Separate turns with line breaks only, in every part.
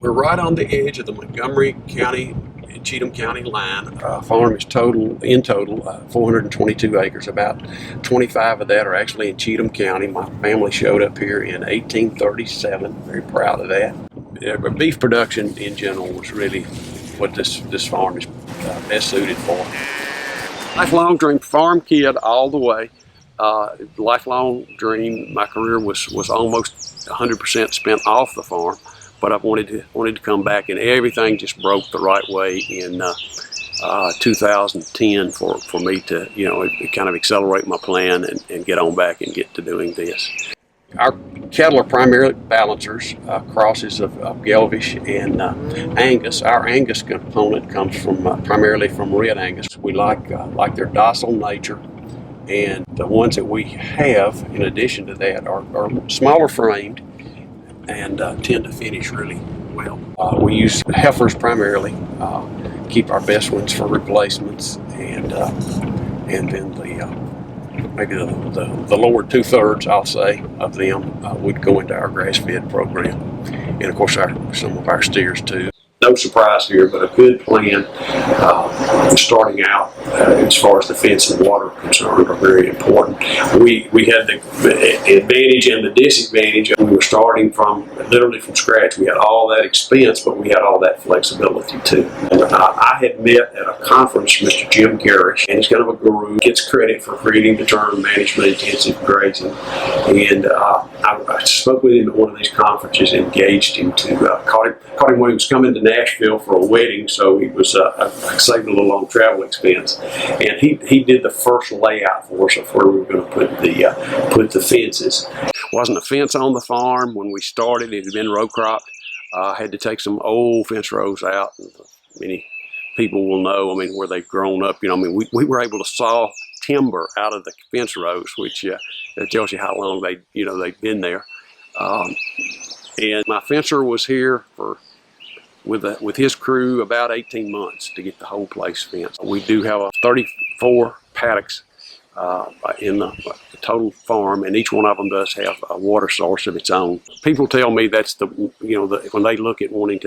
We're right on the edge of the Montgomery County Cheatham County line. Farm is in total 422 acres. About 25 of that are actually in Cheatham County. My family showed up here in 1837. Very proud of that. Beef production in general was really what this farm is best suited for. Lifelong dream, farm kid all the way. Lifelong dream. My career was almost 100% spent off the farm, but I wanted to come back, and everything just broke the right way in 2010 for me to kind of accelerate my plan and get on back and get to doing this. Our cattle are primarily balancers, crosses of Gelvish and Angus. Our Angus component comes from primarily from Red Angus. We like their docile nature, and the ones that we have in addition to that are smaller framed and tend to finish really well. We use heifers primarily, keep our best ones for replacements, and then maybe the lower 2/3, I'll say, of them would go into our grass-fed program, and of course some of our steers too. No surprise here, but a good plan starting out as far as the fence and water are concerned are very important. We had the advantage and the disadvantage. We were starting literally from scratch. We had all that expense, but we had all that flexibility too. And I had met at a conference Mr. Jim Garish, and he's kind of a guru. Gets credit for creating the term management intensive grazing. And I spoke with him at one of these conferences, engaged him caught him when he was coming to Nashville for a wedding, so he was I saved a little on travel expense, and he did the first layout for us of where we were going to put the fences. Wasn't a fence on the farm when we started. It had been row cropped. Had to take some old fence rows out. Many people will know, where they've grown up. We were able to saw timber out of the fence rows, which that tells you how long they've been there. And my fencer was here with his crew about 18 months to get the whole place fenced. We do have 34 paddocks in the total farm, and each one of them does have a water source of its own. People tell me that's when they look at wanting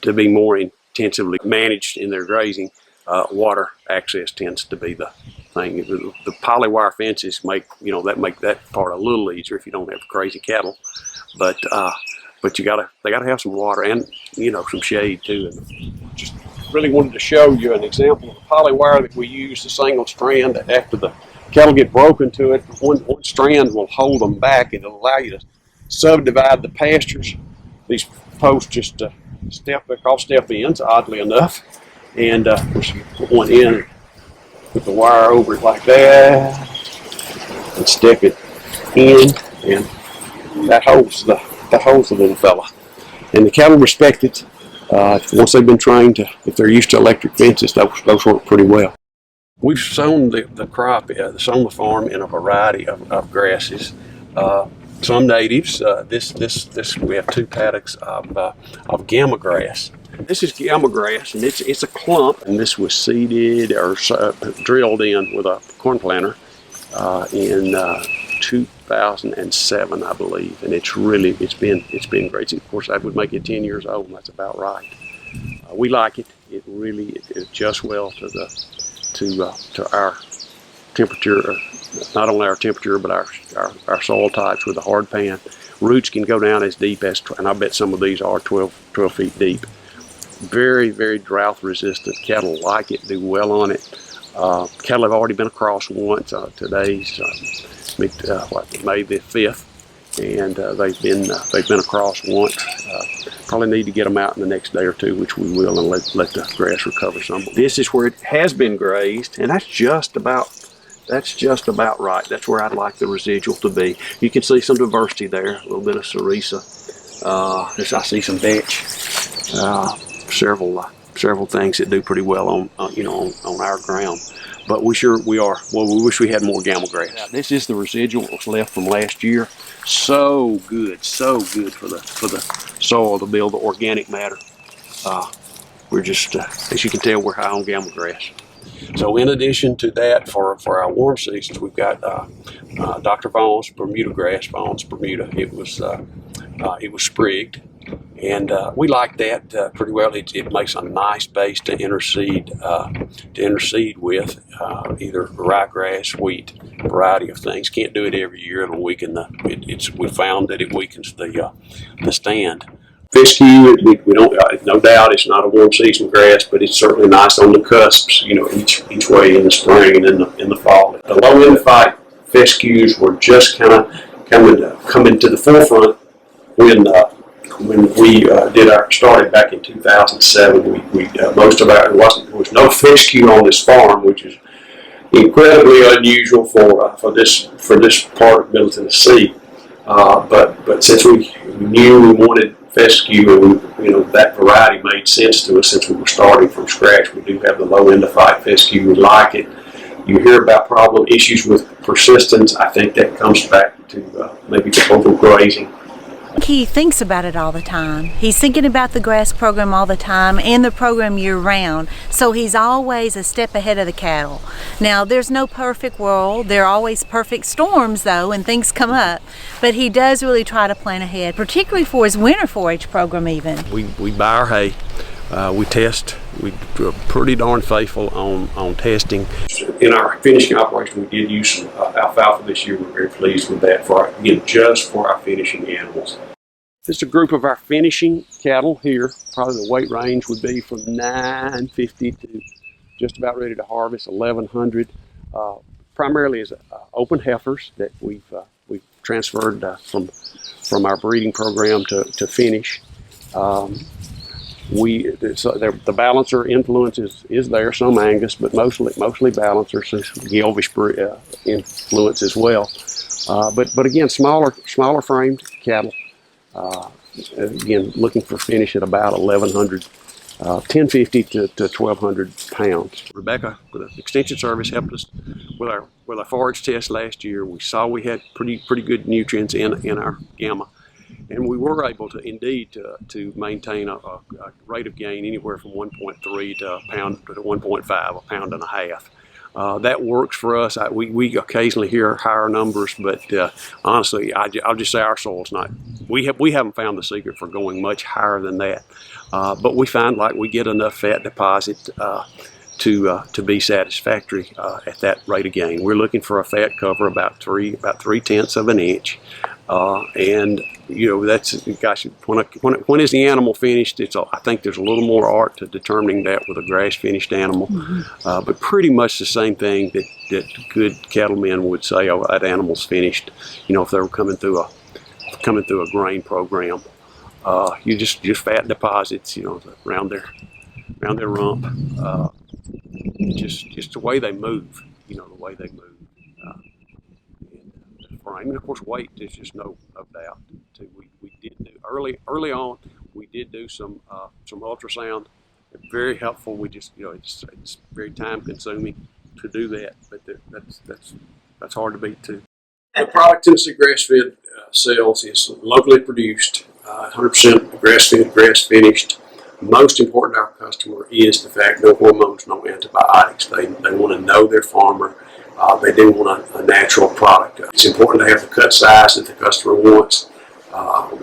to be more intensively managed in their grazing, water access tends to be the thing. The polywire fences make that part a little easier if you don't have crazy cattle, but they gotta have some water and some shade too. And just really wanted to show you an example of the polywire that we use, the single strand. After the cattle get broken to it, one strand will hold them back, and it'll allow you to subdivide the pastures. These posts just step ends, oddly enough, and of course you put one in, put the wire over it like that, and step it in, and that holds the little fella. And the cattle respect it. Once they've been trained if they're used to electric fences, those work pretty well. We've sown the crop, sown the farm in a variety of grasses. Some natives. This we have 2 paddocks of gamma grass. This is gamma grass, and it's a clump. And this was seeded or drilled in with a corn planter in 2007, I believe, and it's been great. Of course, that would make it 10 years old, and that's about right. We like it. It really adjusts well to our temperature, not only our temperature but our soil types with a hard pan. Roots can go down as deep as, and I bet some of these are 12 feet deep. Very, very drought resistant. Cattle like it, do well on it. Cattle have already been across once. Today's May the 5th, and they've been across once. Probably need to get them out in the next day or two, which we will, and let the grass recover some. This is where it has been grazed, and that's just about right. That's where I'd like the residual to be. You can see some diversity there, a little bit of Cerisa. I see some vetch. Several things that do pretty well on our ground. But we wish we had more gamma grass. Now, this is the residual that was left from last year. So good for the soil to build the organic matter. We're just, as you can tell, we're high on gamma grass. So in addition to that, for our warm seasons, we've got Dr. Vaughn's Bermuda grass, Vaughn's Bermuda. It was sprigged, And we like that pretty well. It makes a nice base to interseed with either ryegrass, wheat, variety of things. Can't do it every year. It'll weaken we found that it weakens the stand. Fescue, we don't, no doubt it's not a warm season grass, but it's certainly nice on the cusps, each way in the spring and in the fall. The low endophyte fescues were just kind of coming to the forefront when we started back in 2007. We most of there was no fescue on this farm, which is incredibly unusual for this part of Middle Tennessee. But since we knew we wanted fescue, and that variety made sense to us since we were starting from scratch. We do have the low endophyte fescue. We like it. You hear about problem issues with persistence. I think that comes back to maybe the overgrazing.
He thinks about it all the time. He's thinking about the grass program all the time and the program year-round, so he's always a step ahead of the cattle. Now, there's no perfect world. There are always perfect storms, though, and things come up, but he does really try to plan ahead, particularly for his winter forage program even.
We buy our hay. We test. We're pretty darn faithful on testing. In our finishing operation, we did use some alfalfa this year. We're very pleased with that just for our finishing animals. This is a group of our finishing cattle here. Probably the weight range would be from 950 to just about ready to harvest 1100. Primarily as open heifers that we've transferred from our breeding program to finish. The balancer influence is there, some Angus, but mostly balancer, some Gelvish influence as well. But again, smaller framed cattle. Again, looking for finish at about 1100, 1050 to 1200 pounds. Rebecca with Extension Service helped us with our forage test last year. We saw we had pretty good nutrients in our gamma. And we were able to indeed to maintain a rate of gain anywhere from 1.3 to a pound to 1.5, a pound and a half. That works for us. We occasionally hear higher numbers, but honestly, I'll just say our soil's not. We haven't found the secret for going much higher than that. But we find like we get enough fat deposit to be satisfactory at that rate of gain. We're looking for a fat cover about 3/10 of an inch. And that's, gosh, when is the animal finished? I think there's a little more art to determining that with a grass finished animal, but pretty much the same thing that good cattlemen would say, oh, that animal's finished. If they were coming through a grain program, you just fat deposits, around their rump, just the way they move, the way they move. And of course, weight, there's just no doubt. We did do early on. We did do some ultrasound. Very helpful. We just it's very time consuming to do that, but that's hard to beat too. The product Tennessee Grass-Fed sells is locally produced, 100% grass-fed, grass-finished. Most important to our customer is the fact no hormones, no antibiotics. They want to know their farmer. They do want a natural product. It's important to have the cut size that the customer wants.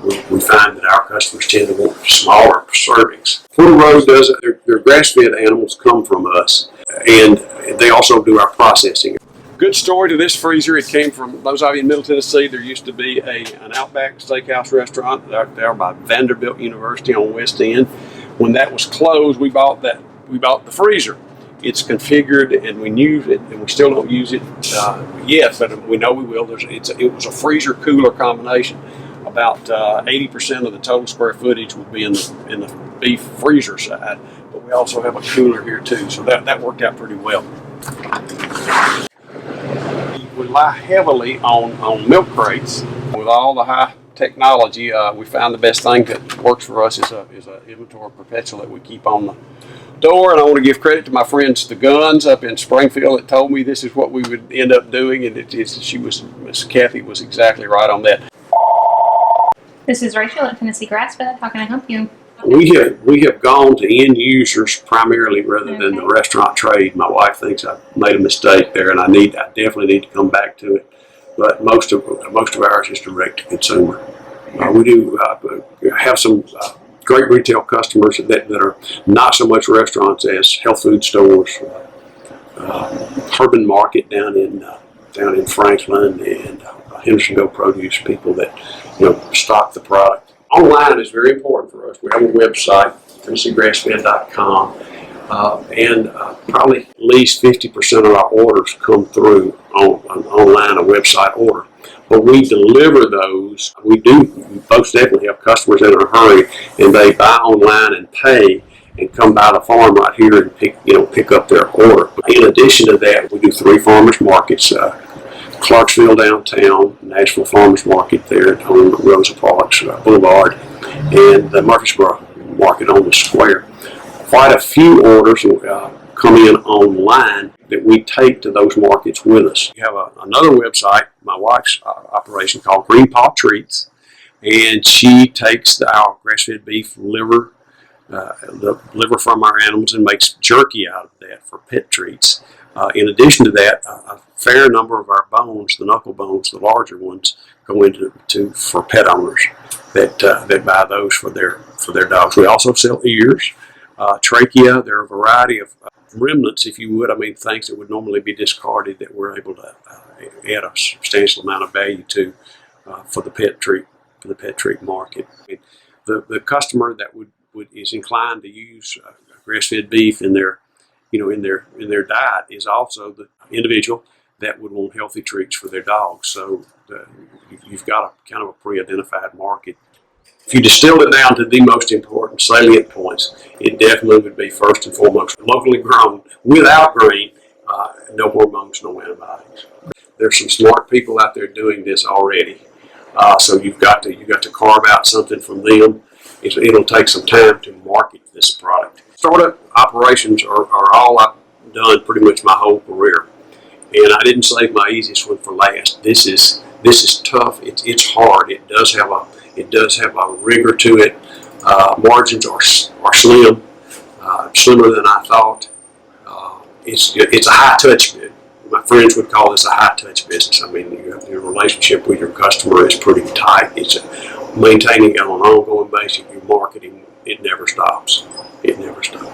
We find that our customers tend to want smaller servings. Porter Rose does it. Their grass-fed animals come from us, and they also do our processing. Good story to this freezer. It came from, those of you in Middle Tennessee, there used to be an Outback Steakhouse restaurant there by Vanderbilt University on West End. When that was closed, we bought the freezer. It's configured, and we use it, and we still don't use it yet, but we know we will. It was a freezer-cooler combination. About 80% of the total square footage will be in the beef freezer side, but we also have a cooler here too, so that worked out pretty well. We rely heavily on milk crates. With all the high technology, we found the best thing that works for us is a inventory perpetual that we keep on the door. And I want to give credit to my friends the Guns up in Springfield that told me this is what we would end up doing, and Miss Kathy was exactly right on that.
This is Rachel at Tennessee Grass-Fed. How can I help you?
We have gone to end users primarily rather than the restaurant trade. My wife thinks I made a mistake there, and I definitely need to come back to it. But most of ours is direct to consumer. We do have some great retail customers that are not so much restaurants as health food stores, Urban Market down in Franklin, and Hendersonville Produce, people that stock the product. Online is very important for us. We have a website, TennesseeGrassFed.com, and probably at least 50% of our orders come through online, a website order. But we deliver those. We do most definitely have customers in a hurry, and they buy online and pay and come by the farm right here and pick up their order. In addition to that, we do 3 farmers markets: Clarksville downtown, Nashville Farmers Market there on Rosa Parks Boulevard, and the Murfreesboro Market on the square. Quite a few orders come in online that we take to those markets with us. We have another website, my wife's operation, called Green Paw Treats, and she takes our grass-fed beef liver, the liver from our animals, and makes jerky out of that for pet treats. In addition to that, a fair number of our bones, the knuckle bones, the larger ones, go for pet owners that buy those for their dogs. We also sell ears, trachea. There are a variety of remnants, if you would. I mean, things that would normally be discarded that we're able to add a substantial amount of value to for the pet treat market. The customer that is inclined to use grass-fed beef in their diet is also the individual that would want healthy treats for their dogs. So you've got a kind of a pre-identified market. If you distill it down to the most important salient points, it definitely would be first and foremost locally grown, without grain, no hormones, no antibiotics. There's some smart people out there doing this already, so you've got to carve out something from them. It'll take some time to market this product. Startup operations are all I've done pretty much my whole career, and I didn't save my easiest one for last. This is tough. It's hard. It does have a rigor to it. Margins are slim, slimmer than I thought. It's a high touch business. My friends would call this a high touch business. I mean, your relationship with your customer is pretty tight. It's maintaining it on an ongoing basis. Your marketing, it never stops. It never stops.